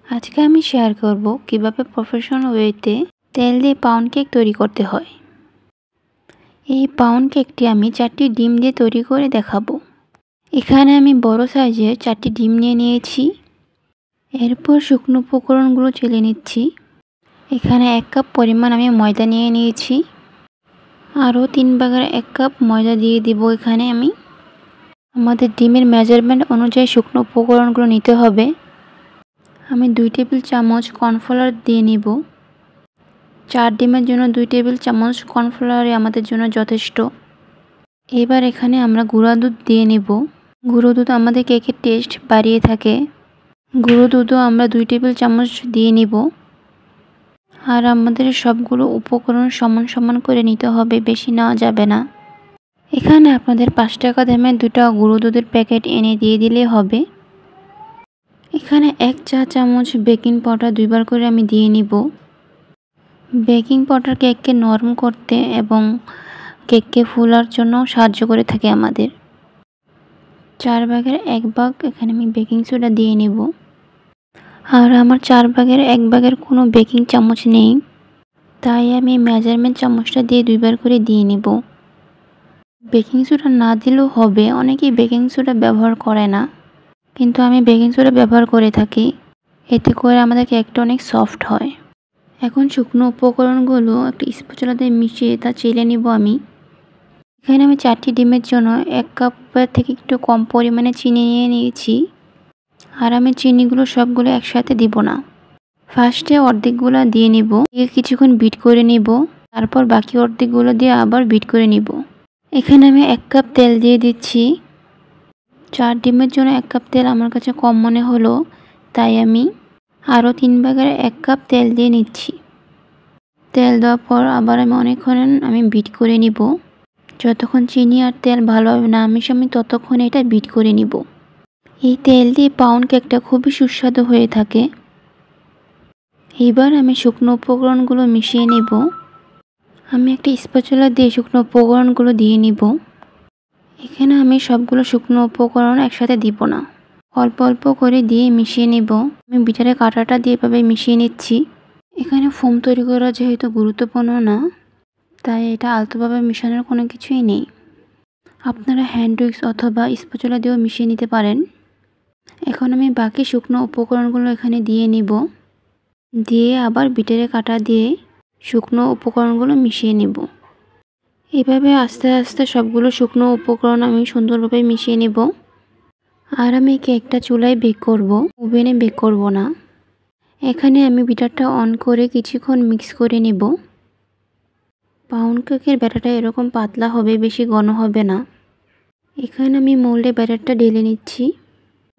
আজকে আমি শেয়ার করব কিভাবে প্রফেশনাল ওয়েতে তেল দিয়ে পাউন্ড কেক তৈরি করতে হয়। এই পাউন্ড কেকটি আমি 4টি ডিম দিয়ে তৈরি করে দেখাবো। এখানে আমি বড় সাইজের 4টি ডিম নিয়ে নিয়েছি। এরপর শুকনো উপকরণগুলো চেলে নিচ্ছি। এখানে 1 কাপ পরিমাণ আমি ময়দা নিয়ে নিয়েছি। আরও 3/1 কাপ ময়দা দিয়ে দিব এখানে আমি। আমাদের ডিমের মেজারমেন্ট অনুযায়ী শুকনো উপকরণগুলো নিতে হবে। আমি 2 টেবিল চামচ কর্নফ্লাওয়ার দিয়ে নিব। 4 ডিমের জন্য 2 টেবিল চামচ কর্নফ্লাওয়ারই আমাদের জন্য যথেষ্ট। এবার এখানে আমরা গুঁড়া দুধ দিয়ে নিব। গুঁড়ো দুধ আমাদের কেকের টেস্ট বাড়িয়ে থাকে। গুঁড়ো দুধও আমরা 2 টেবিল চামচ দিয়ে নিব। আর আমাদের সবগুলো উপকরণ সমান সমান করে নিতে হবে, বেশি নেওয়া যাবে না। এখানে আপনাদের 5 টাকা দামের 2টা গুঁড়ো দুধের প্যাকেট এনে দিয়ে দিলেই হবে। এখানে 1 চা চামচ বেকিং পাউডার 2 বার করে আমি দিয়ে নিব। বেকিং পাউডার কেককে নরম করতে এবং কেককে ফুলার জন্য সাহায্য করে থাকে আমাদের। 4/1 ভাগ এখানে আমি বেকিং সোডা দিয়ে নিব। আর আমার 4/1 কোনো বেকিং চামচ নেই, তাই আমি মেজারমেন্ট চামচটা দিয়ে 2 বার করে দিয়ে নিব। বেকিং সোডা না দিলেও হবে, অনেকেই বেকিং সোডা ব্যবহার করে না, কিন্তু আমি বেকিং সোডা ব্যবহার করে থাকি। এতে করে আমাদের কেকটা অনেক সফট হয়। এখন শুকনো উপকরণগুলো একটা স্প্যাচুলা দিয়ে মিশিয়ে তা চেলে নিব আমি। এখানে আমি 4টি ডিমের জন্য 1 কাপের থেকে একটু কম পরিমাণে চিনি নিয়ে নিয়েছি। আর আমি চিনিগুলো সবগুলো একসাথে দিব না, ফার্স্টে অর্ধেকগুলো দিয়ে নিব, দিয়ে কিছুক্ষণ বিট করে নিব। তারপর বাকি অর্ধেকগুলো দিয়ে আবার বিট করে নিব। এখানে আমি 1 কাপ তেল দিয়ে দিচ্ছি। 4 ডিমের জন্য 1 কাপ তেল আমার কাছে কম মনে হলো, তাই আমি আরও 3/1 কাপ তেল দিয়ে নিচ্ছি। তেল দেওয়ার পর আবার আমি অনেকক্ষণ বিট করে নিব। যতক্ষণ চিনি আর তেল ভালোভাবে না মিশে আমি ততক্ষণ এটা বিট করে নিব। এই তেল দিয়ে পাউন্ড কেকটা খুবই সুস্বাদু হয়ে থাকে। এবার আমি শুকনো উপকরণগুলো মিশিয়ে নিব। আমি একটা স্প্যাচুলা দিয়ে শুকনো উপকরণগুলো দিয়ে নিব। এখানে আমি সবগুলো শুকনো উপকরণ একসাথে দিব না, অল্প অল্প করে দিয়ে মিশিয়ে নিব। আমি বিটারে কাঁটাটা দিয়ে এভাবে মিশিয়ে নিচ্ছি। এখানে ফোম তৈরি করা যেহেতু গুরুত্বপূর্ণ না, তাই এটা আলতোভাবে মিশানোর কোনো কিছুই নেই। আপনারা হ্যান্ড উইক্স অথবা স্প্যাচুলা দিয়েও মিশিয়ে নিতে পারেন। এখন আমি বাকি শুকনো উপকরণগুলো এখানে দিয়ে নিব। দিয়ে আবার বিটারে কাঁটা দিয়ে শুকনো উপকরণগুলো মিশিয়ে নিব। এভাবে আস্তে আস্তে সবগুলো শুকনো উপকরণ আমি সুন্দরভাবে মিশিয়ে নেব। আর আমি কেকটা চুলায় বেক করব, ওভেনে বেক করব না। এখানে আমি বিটারটা অন করে কিছুক্ষণ মিক্স করে নেব। পাউন্ড কেকের ব্যাটারটা এরকম পাতলা হবে, বেশি ঘন হবে না। এখানে আমি মোল্ডে ব্যাটারটা ঢেলে নিচ্ছি।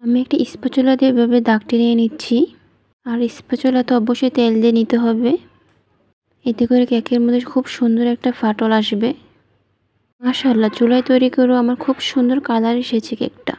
আমি একটা স্প্যাচুলা দিয়ে এভাবে দাগ টেনে নিচ্ছি। আর স্প্যাচুলা তো অবশ্যই তেল দিয়ে নিতে হবে, এতে করে কেকের মধ্যে খুব সুন্দর একটা ফাটল আসবে। মাশাআল্লাহ, চুলায় তৈরি করেও আমার খুব সুন্দর কালার এসেছে কেকটা।